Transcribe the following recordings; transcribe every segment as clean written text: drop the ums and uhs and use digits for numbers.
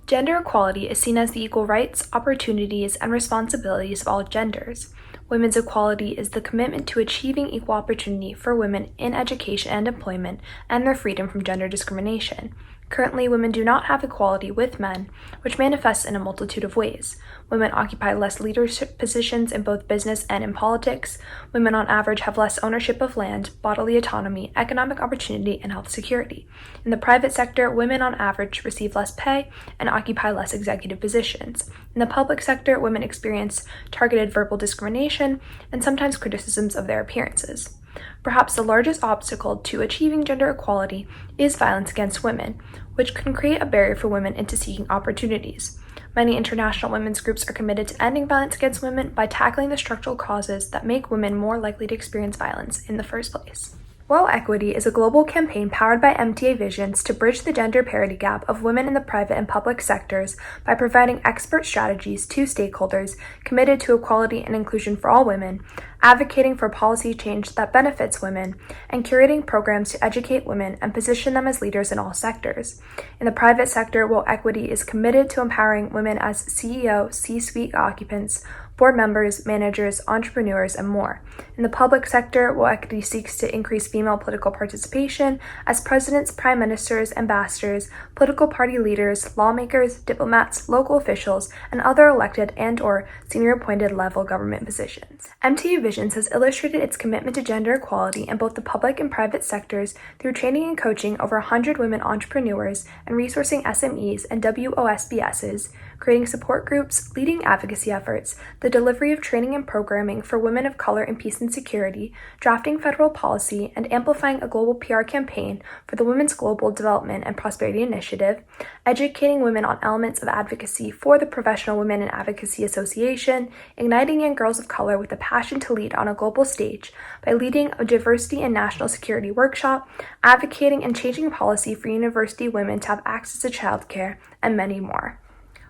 Gender equality is seen as the equal rights, opportunities, and responsibilities of all genders. Women's equality is the commitment to achieving equal opportunity for women in education and employment and their freedom from gender discrimination. Currently, women do not have equality with men, which manifests in a multitude of ways. Women occupy less leadership positions in both business and in politics. Women on average have less ownership of land, bodily autonomy, economic opportunity, and health security. In the private sector, women on average receive less pay and occupy less executive positions. In the public sector, women experience targeted verbal discrimination and sometimes criticisms of their appearances. Perhaps the largest obstacle to achieving gender equality is violence against women, which can create a barrier for women into seeking opportunities. Many international women's groups are committed to ending violence against women by tackling the structural causes that make women more likely to experience violence in the first place. WOEquity is a global campaign powered by MTA Visions to bridge the gender parity gap of women in the private and public sectors by providing expert strategies to stakeholders committed to equality and inclusion for all women, advocating for policy change that benefits women, and curating programs to educate women and position them as leaders in all sectors. In the private sector, WOEquity is committed to empowering women as CEO, C-suite occupants, board members, managers, entrepreneurs, and more. In the public sector, WOEquity seeks to increase female political participation as presidents, prime ministers, ambassadors, political party leaders, lawmakers, diplomats, local officials, and other elected and/or senior appointed level government positions. MTA Visions has illustrated its commitment to gender equality in both the public and private sectors through training and coaching over 100 women entrepreneurs and resourcing SMEs and WOSBSs, creating support groups, leading advocacy efforts, the delivery of training and programming for women of color in peace and security, drafting federal policy, and amplifying a global PR campaign for the Women's Global Development and Prosperity Initiative, educating women on elements of advocacy for the Professional Women in Advocacy Association, igniting young girls of color with a passion to lead on a global stage by leading a diversity and national security workshop, advocating and changing policy for university women to have access to childcare, and many more.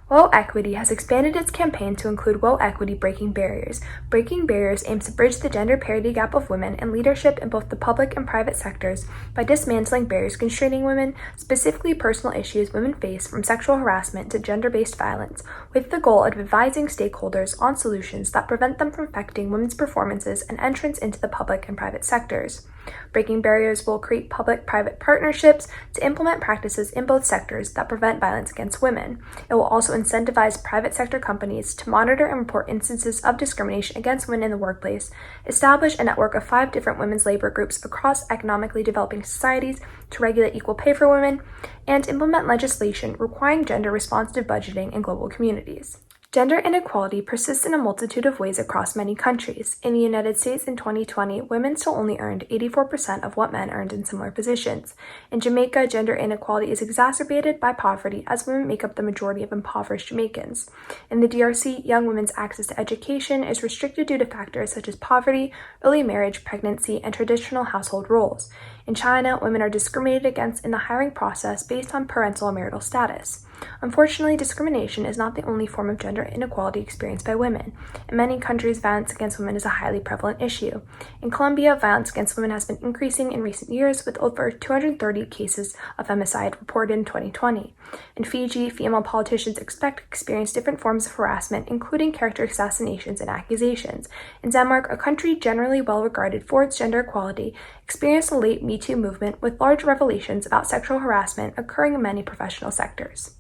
WOEquity has expanded its campaign to include WOEquity Breaking Barriers. Breaking Barriers aims to bridge the gender parity gap of women in leadership in both the public and private sectors by dismantling barriers constraining women, specifically personal issues women face from sexual harassment to gender-based violence, with the goal of advising stakeholders on solutions that prevent them from affecting women's performances and entrance into the public and private sectors. Breaking Barriers will create public-private partnerships to implement practices in both sectors that prevent violence against women. It will also incentivize private sector companies to monitor and report instances of discrimination against women in the workplace, establish a network of 5 different women's labor groups across economically developing societies to regulate equal pay for women, and implement legislation requiring gender-responsive budgeting in global communities. Gender inequality persists in a multitude of ways across many countries. In the United States in 2020, women still only earned 84% of what men earned in similar positions. In Jamaica, gender inequality is exacerbated by poverty as women make up the majority of impoverished Jamaicans. In the DRC, young women's access to education is restricted due to factors such as poverty, early marriage, pregnancy, and traditional household roles. In China, women are discriminated against in the hiring process based on parental or marital status. Unfortunately, discrimination is not the only form of gender inequality experienced by women. In many countries, violence against women is a highly prevalent issue. In Colombia, violence against women has been increasing in recent years, with over 230 cases of femicide reported in 2020. In Fiji, female politicians experience different forms of harassment, including character assassinations and accusations. In Denmark, a country generally well regarded for its gender equality, experienced a late Me Too movement with large revelations about sexual harassment occurring in many professional sectors.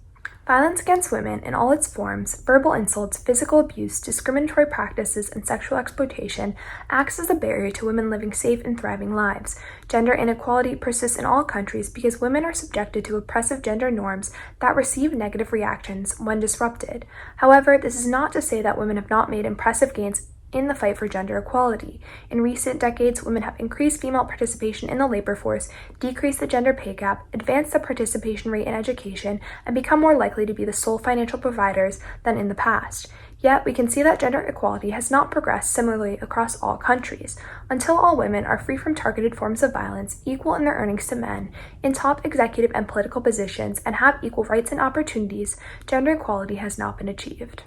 Violence against women in all its forms, verbal insults, physical abuse, discriminatory practices, and sexual exploitation acts as a barrier to women living safe and thriving lives. Gender inequality persists in all countries because women are subjected to oppressive gender norms that receive negative reactions when disrupted. However, this is not to say that women have not made impressive gains in the fight for gender equality. In recent decades, women have increased female participation in the labor force, decreased the gender pay gap, advanced the participation rate in education, and become more likely to be the sole financial providers than in the past. Yet, we can see that gender equality has not progressed similarly across all countries. Until all women are free from targeted forms of violence, equal in their earnings to men, in top executive and political positions, and have equal rights and opportunities, gender equality has not been achieved.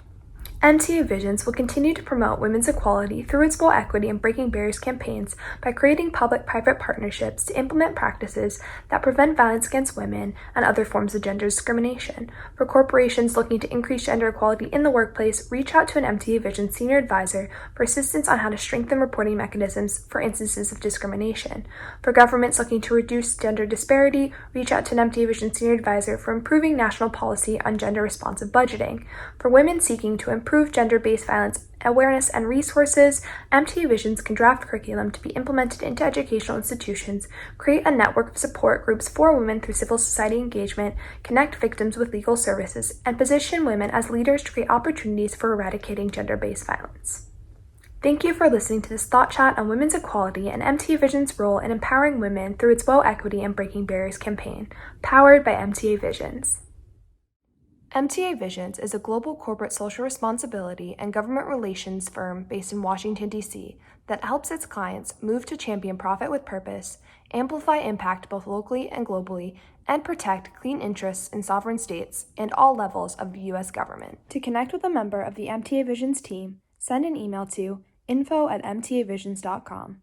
MTA Visions will continue to promote women's equality through its WOEquity and Breaking Barriers campaigns by creating public-private partnerships to implement practices that prevent violence against women and other forms of gender discrimination. For corporations looking to increase gender equality in the workplace, reach out to an MTA Visions senior advisor for assistance on how to strengthen reporting mechanisms for instances of discrimination. For governments looking to reduce gender disparity, reach out to an MTA Visions senior advisor for improving national policy on gender-responsive budgeting. For women seeking to improve gender-based violence awareness and resources, MTA Visions can draft curriculum to be implemented into educational institutions, create a network of support groups for women through civil society engagement, connect victims with legal services, and position women as leaders to create opportunities for eradicating gender-based violence. Thank you for listening to this Thought Chat on women's equality and MTA Visions' role in empowering women through its WOEquity and Breaking Barriers campaign, powered by MTA Visions. MTA Visions is a global corporate social responsibility and government relations firm based in Washington, D.C. that helps its clients move to champion profit with purpose, amplify impact both locally and globally, and protect clean interests in sovereign states and all levels of the U.S. government. To connect with a member of the MTA Visions team, send an email to info@mtavisions.com.